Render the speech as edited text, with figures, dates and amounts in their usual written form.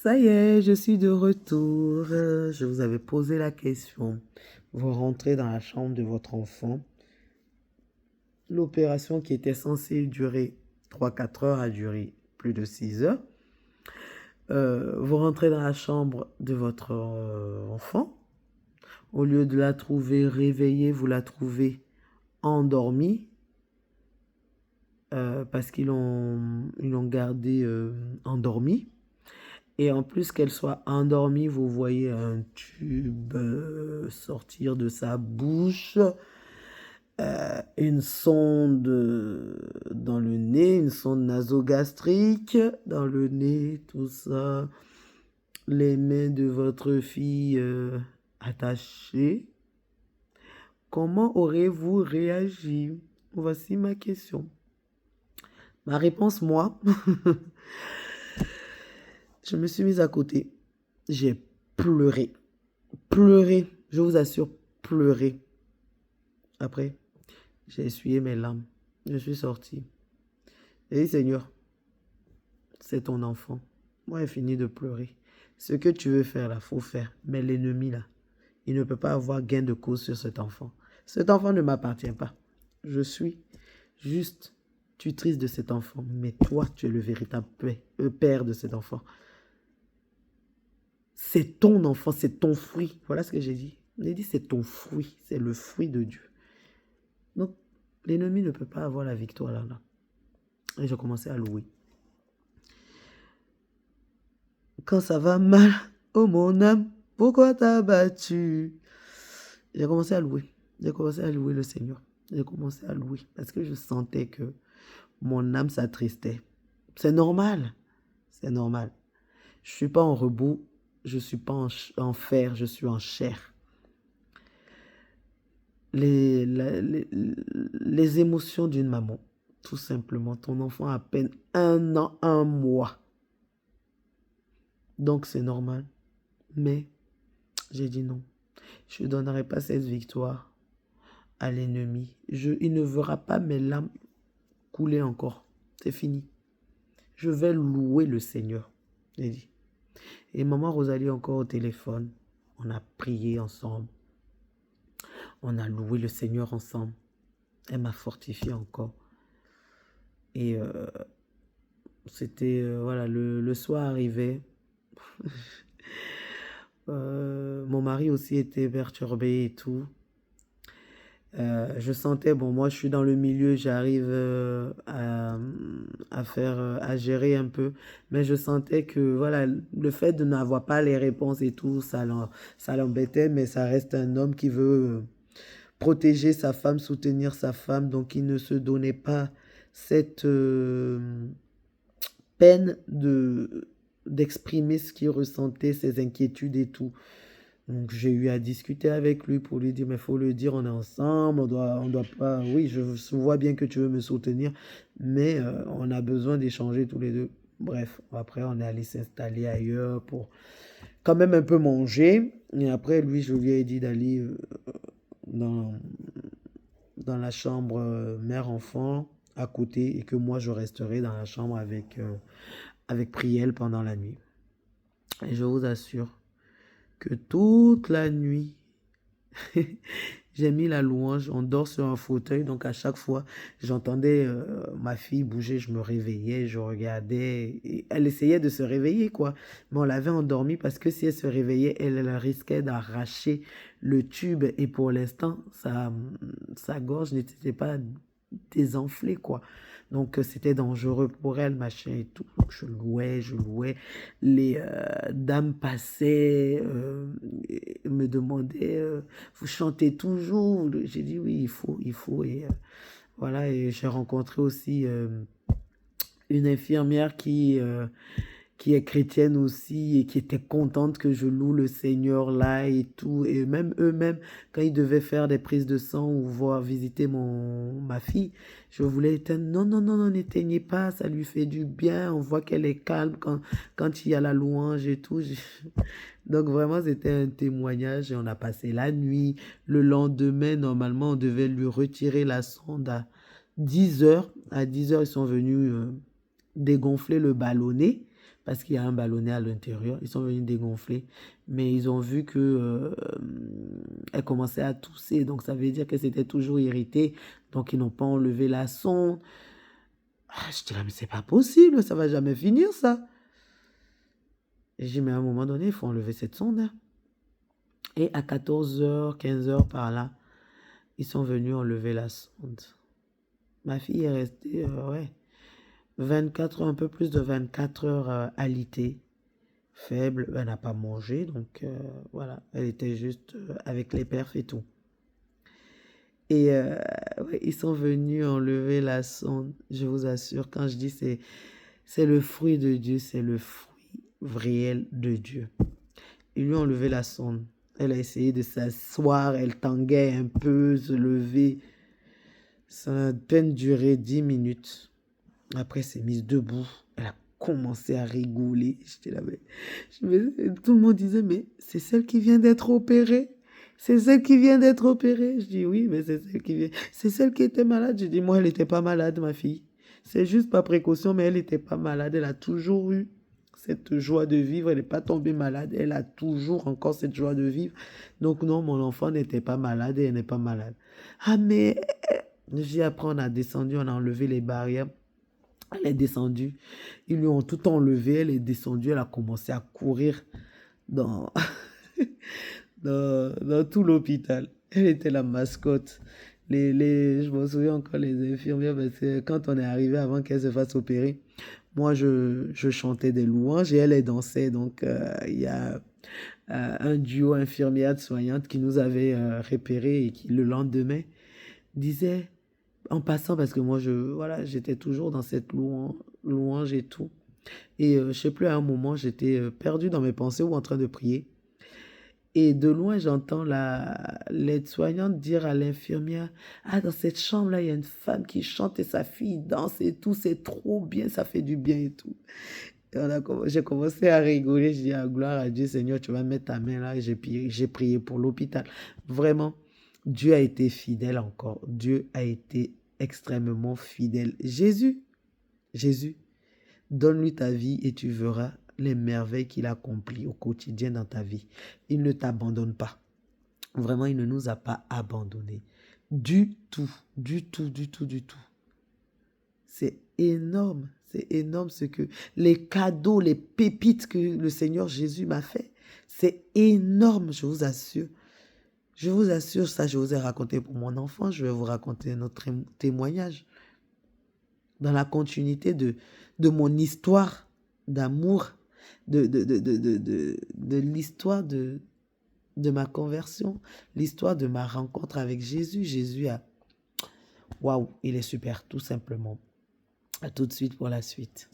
Ça y est, je suis de retour. Je vous avais posé la question. Vous rentrez dans la chambre de votre enfant. L'opération qui était censée durer 3-4 heures a duré plus de 6 heures. Vous rentrez dans la chambre de votre enfant. Au lieu de la trouver réveillée, vous la trouvez endormie. Parce qu'ils l'ont gardée endormie. Et en plus qu'elle soit endormie, vous voyez un tube sortir de sa bouche, une sonde dans le nez, une sonde nasogastrique dans le nez, tout ça. Les mains de votre fille attachées. Comment aurez-vous réagi? Voici ma question. Ma réponse, moi, je me suis mise à côté. J'ai pleuré. Pleuré. Je vous assure, pleuré. Après, j'ai essuyé mes larmes. Je suis sortie. J'ai dit, Seigneur, c'est ton enfant. Moi, j'ai fini de pleurer. Ce que tu veux faire, là, faut faire. Mais l'ennemi, là, il ne peut pas avoir gain de cause sur cet enfant. Cet enfant ne m'appartient pas. Je suis juste tutrice de cet enfant. Mais toi, tu es le véritable père de cet enfant. C'est ton enfant, c'est ton fruit. Voilà ce que j'ai dit. J'ai dit, c'est ton fruit. C'est le fruit de Dieu. Donc, l'ennemi ne peut pas avoir la victoire là. Et j'ai commencé à louer. Quand ça va mal, oh mon âme, pourquoi t'as battu? J'ai commencé à louer. J'ai commencé à louer le Seigneur. J'ai commencé à louer parce que je sentais que mon âme s'attristait. C'est normal. C'est normal. Je ne suis pas en rebout. Je ne suis pas en fer. Je suis en chair. Les émotions d'une maman. Tout simplement. Ton enfant a à peine 1 an, 1 mois. Donc c'est normal. Mais j'ai dit non. Je ne donnerai pas cette victoire à l'ennemi. Il ne verra pas mes larmes couler encore. C'est fini. Je vais louer le Seigneur. J'ai dit. Et maman Rosalie encore au téléphone. On a prié ensemble. On a loué le Seigneur ensemble. Elle m'a fortifié encore. Et c'était, voilà, le soir arrivait. Mon mari aussi était perturbé et tout. Je sentais, bon, moi je suis dans le milieu, j'arrive à gérer un peu, mais je sentais que, voilà, le fait de n'avoir pas les réponses et tout, ça l'embêtait, mais ça reste un homme qui veut protéger sa femme, soutenir sa femme, donc il ne se donnait pas cette peine d'exprimer ce qu'il ressentait, ses inquiétudes et tout. Donc j'ai eu à discuter avec lui pour lui dire, mais il faut le dire, on est ensemble, on doit pas, oui, je vois bien que tu veux me soutenir, mais on a besoin d'échanger tous les deux. Bref, après on est allé s'installer ailleurs pour quand même un peu manger. Et après, lui, je lui ai dit d'aller dans, dans la chambre mère-enfant à côté et que moi, je resterai dans la chambre avec Priel pendant la nuit. Et je vous assure que toute la nuit, j'ai mis la louange, on dort sur un fauteuil, donc à chaque fois, j'entendais ma fille bouger, je me réveillais, je regardais, et elle essayait de se réveiller, quoi. Mais on l'avait endormie parce que si elle se réveillait, elle risquait d'arracher le tube, et pour l'instant, sa gorge n'était pas désenflée, quoi. Donc, c'était dangereux pour elle, machin et tout. Donc, je louais. Les dames passaient, me demandaient, vous chantez toujours? J'ai dit oui, il faut. Et voilà, et j'ai rencontré aussi une infirmière qui est chrétienne aussi et qui était contente que je loue le Seigneur là et tout. Et même eux-mêmes, quand ils devaient faire des prises de sang ou voir visiter ma fille, je voulais éteindre. Non, non, non, non, n'éteignez pas, ça lui fait du bien. On voit qu'elle est calme quand il y a la louange et tout. Donc vraiment, c'était un témoignage et on a passé la nuit. Le lendemain, normalement, on devait lui retirer la sonde à 10 heures. À 10 heures, ils sont venus dégonfler le ballonnet parce qu'il y a un ballonnet à l'intérieur. Ils sont venus dégonfler, mais ils ont vu que elle commençait à tousser, donc ça veut dire que c'était toujours irrité, donc ils n'ont pas enlevé la sonde. Ah, je dis là, mais c'est pas possible, ça va jamais finir ça. Et j'ai dit, mais à un moment donné, il faut enlever cette sonde. Et à 14h, 15h par là, ils sont venus enlever la sonde. Ma fille est restée, 24 heures, un peu plus de 24 heures alitée, faible, elle n'a pas mangé, donc voilà, elle était juste avec les perfs et tout. Et ouais, ils sont venus enlever la sonde, je vous assure, quand je dis c'est le fruit de Dieu, c'est le fruit réel de Dieu. Ils lui ont enlevé la sonde. Elle a essayé de s'asseoir, elle tanguait un peu, se lever. Ça a à peine duré 10 minutes. Après, elle s'est mise debout. Elle a commencé à rigoler. J'étais là, tout le monde disait, mais c'est celle qui vient d'être opérée. C'est celle qui vient d'être opérée. Je dis, oui, mais c'est celle qui vient. C'est celle qui était malade. Je dis, moi, elle n'était pas malade, ma fille. C'est juste par précaution, mais elle n'était pas malade. Elle a toujours eu cette joie de vivre. Elle n'est pas tombée malade. Elle a toujours encore cette joie de vivre. Donc non, mon enfant n'était pas malade et elle n'est pas malade. Ah, mais j'ai après, on a descendu, on a enlevé les barrières. Elle est descendue. Ils lui ont tout enlevé. Elle est descendue. Elle a commencé à courir dans, dans tout l'hôpital. Elle était la mascotte. Je me souviens encore les infirmières, parce que quand on est arrivé avant qu'elle se fasse opérer, moi je chantais des louanges et elle dansait. Donc il y a un duo infirmière-soignante qui nous avait repéré et qui le lendemain disait, en passant, parce que moi voilà, j'étais toujours dans cette louange et tout. Et je sais plus, à un moment, j'étais perdu dans mes pensées ou en train de prier. Et de loin, j'entends l'aide-soignante dire à l'infirmière, ah, dans cette chambre-là, il y a une femme qui chante et sa fille danse et tout, c'est trop bien, ça fait du bien et tout. Et j'ai commencé à rigoler, je dis, ah, gloire à Dieu, Seigneur, tu vas mettre ta main là, et j'ai prié pour l'hôpital. Vraiment, Dieu a été fidèle encore. Dieu a été extrêmement fidèle. Jésus, donne-lui ta vie et tu verras les merveilles qu'il accomplit au quotidien dans ta vie. Il ne t'abandonne pas. Vraiment, il ne nous a pas abandonnés. Du tout, du tout, du tout, du tout. C'est énorme ce que les cadeaux, les pépites que le Seigneur Jésus m'a fait. C'est énorme, je vous assure. Je vous assure, ça je vous ai raconté pour mon enfant, je vais vous raconter notre témoignage. Dans la continuité de mon histoire d'amour, de l'histoire de ma conversion, l'histoire de ma rencontre avec Jésus. Jésus waouh, il est super, tout simplement. À tout de suite pour la suite.